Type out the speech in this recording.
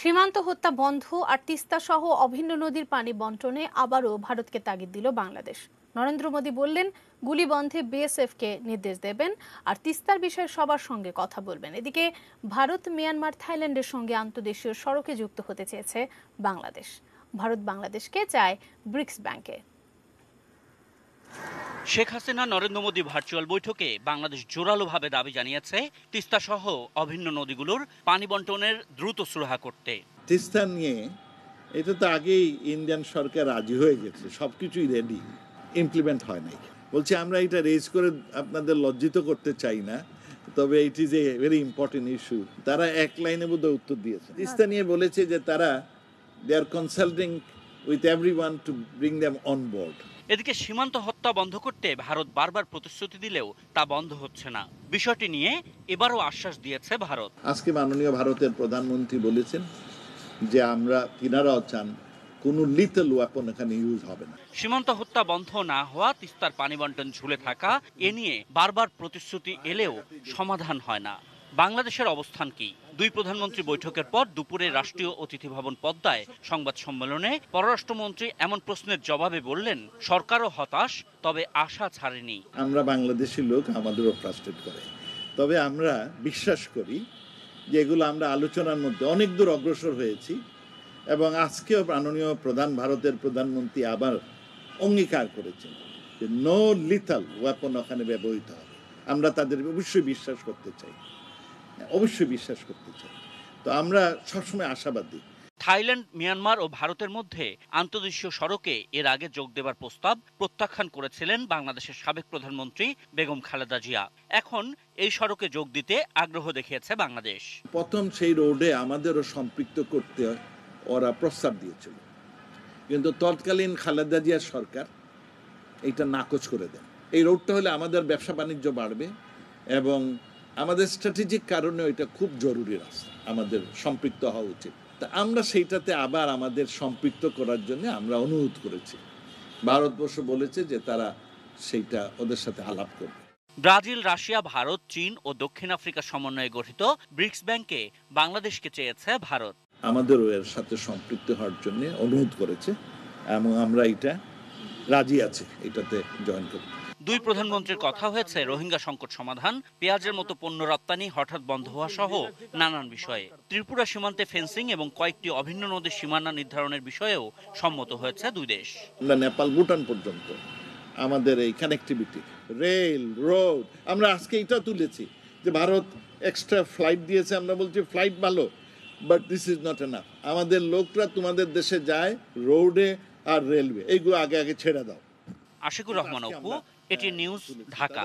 সীমান্ত হত্যা বন্ধ আর তিস্তা সহ অভিন্ন নদীর পানি বন্টনে আবারও ভারতকে তাগিদ দিল বাংলাদেশ। নরেন্দ্র মোদী বললেন, গুলি বন্ধে বিএসএফকে নির্দেশ দেবেন আর তিস্তার বিষয়ে সবার সঙ্গে কথা বলবেন। এদিকে ভারত মিয়ানমার থাইল্যান্ডের সঙ্গে আন্তদেশীয় সড়কে যুক্ত হতে চেয়েছে বাংলাদেশ। ভারত বাংলাদেশকে চায় ব্রিক্স ব্যাংকে। শেখ হাসিনা নরেন্দ্র মোদী ভার্চুয়াল বৈঠকে বাংলাদেশ জোরালোভাবে দাবি জানিয়েছে তিস্তা সহ অভিন্ন নদীগুলোর পানি বন্টনের দ্রুত সুরাহা করতে। তিস্তা নিয়ে এটা তো আগেই ইন্ডিয়ান সরকার রাজি হয়ে গেছে, সবকিছুই রেডি, ইমপ্লিমেন্ট হয় নাই। বলছি আমরা এটা রেজ করে আপনাদের লজ্জিত করতে চাই না, তবে it is a very important issue. তারা এক লাইনে বোধহয় উত্তর দিয়েছে। তিস্তা নিয়ে বলেছে যে তারা they are consulting with everyone to bring them on board. এদিকে সীমান্ত হত্যা বন্ধ করতে ভারত বারবার প্রতিশ্রুতি দিলেও তা বন্ধ হচ্ছে না। বিষয়টি নিয়ে এবারও আশ্বাস দিয়েছে ভারত। আজকে মাননীয় ভারতের প্রধানমন্ত্রী বলেছেন যে তিনারাও চান কোনো লিটল ওয়েপন এখানে ইউজ হবে না। সীমান্ত হত্যা বন্ধ না হওয়া, তিস্তার পানি বন্টন ঝুলে থাকা, এ নিয়ে বারবার প্রতিশ্রুতি এলেও সমাধান হয় না। বাংলাদেশের অবস্থান কি? দুই প্রধানমন্ত্রী বৈঠকের পর দুপুরে রাষ্ট্রীয় অতিথি ভবন পদ্মায় সংবাদ সম্মেলনে পররাষ্ট্রমন্ত্রী এমন প্রশ্নের জবাবে বললেন, সরকারও হতাশ, তবে আশা ছাড়েনি। আমরা বাংলাদেশি লোক, আমাদেরও ফ্রাস্ট্রেট করে, তবে আমরা বিশ্বাস করি যে এগুলো আমরা আলোচনার মধ্যে অনেক দূর অগ্রসর হয়েছি এবং আজকেও মাননীয় ভারতের প্রধানমন্ত্রী আবার অঙ্গীকার করেছেন যে নো লিথাল ওয়েপন ওখানে ব্যবহৃত হবে। আমরা তাদের অবশ্যই বিশ্বাস করতে চাই, তো আমরা সবসময় আশাবাদী। থাইল্যান্ড, মিয়ানমার ও ভারতের মধ্যে আন্তদেশীয় সড়কে এর আগে যোগ দেবার প্রস্তাব প্রত্যাখ্যান করেছিলেন বাংলাদেশের সাবেক প্রধানমন্ত্রী বেগম খালেদা জিয়া। এখন এই সড়কে যোগ দিতে আগ্রহ দেখিয়েছে বাংলাদেশ। প্রথম সেই রোডে আমাদেরও সম্পৃক্ত করতে ওরা প্রস্তাব দিয়েছিল, কিন্তু তৎকালীন খালেদা জিয়ার সরকার এইটা নাকচ করে দেন। এই রোডটা হলে আমাদের ব্যবসা বাণিজ্য বাড়বে এবং আমাদের স্ট্র্যাটেজিক কারণে এটা খুব জরুরি রাস্তা, আমাদের সম্পৃক্ত হওয়া উচিত। তা আমরা সেইটাতে আবার আমাদের সম্পৃক্ত করার জন্য আমরা অনুরোধ করেছি। ভারতবর্ষ বলেছে যে তারা সেইটা ওদের সাথে আলাপ করবে। ব্রাজিল, রাশিয়া, ভারত, চীন ও দক্ষিণ আফ্রিকার সমন্বয়ে গঠিত ব্রিক্স ব্যাংকে বাংলাদেশকে চেয়েছে ভারত। আমাদেরও এর সাথে সম্পৃক্ত হওয়ার জন্য অনুরোধ করেছে এবং আমরা এটা রাজি আছি এটাতে জয়েন করতে। দুই প্রধানমন্ত্রীর কথা হয়েছে রোহিঙ্গা সংকট সমাধান, পেঁয়াজের মতো পণ্য রপ্তানি হঠাৎ বন্ধ হওয়া সহ নানান বিষয়ে। ত্রিপুরা সীমান্তে ফেন্সিং এবং কয়েকটি অভিন্ন নদীর সীমানা নির্ধারণের বিষয়েও সম্মত হয়েছে দুই দেশ। আমরা নেপাল, ভুটান পর্যন্ত আমাদের এই কানেক্টিভিটি, রেল, রোড, আমরা আজকে এটা তুলেছি যে ভারত এক্সট্রা ফ্লাইট দিয়েছে। আমরা বলছি ফ্লাইট ভালো, but this is not enough. আমাদের লোকরা তোমাদের দেশে যায় রোডে আর রেলওয়ে, এইগুলো আগে ছেড়ে দাও। আশিকুর রহমান অপু, এটি নিউজ, ঢাকা।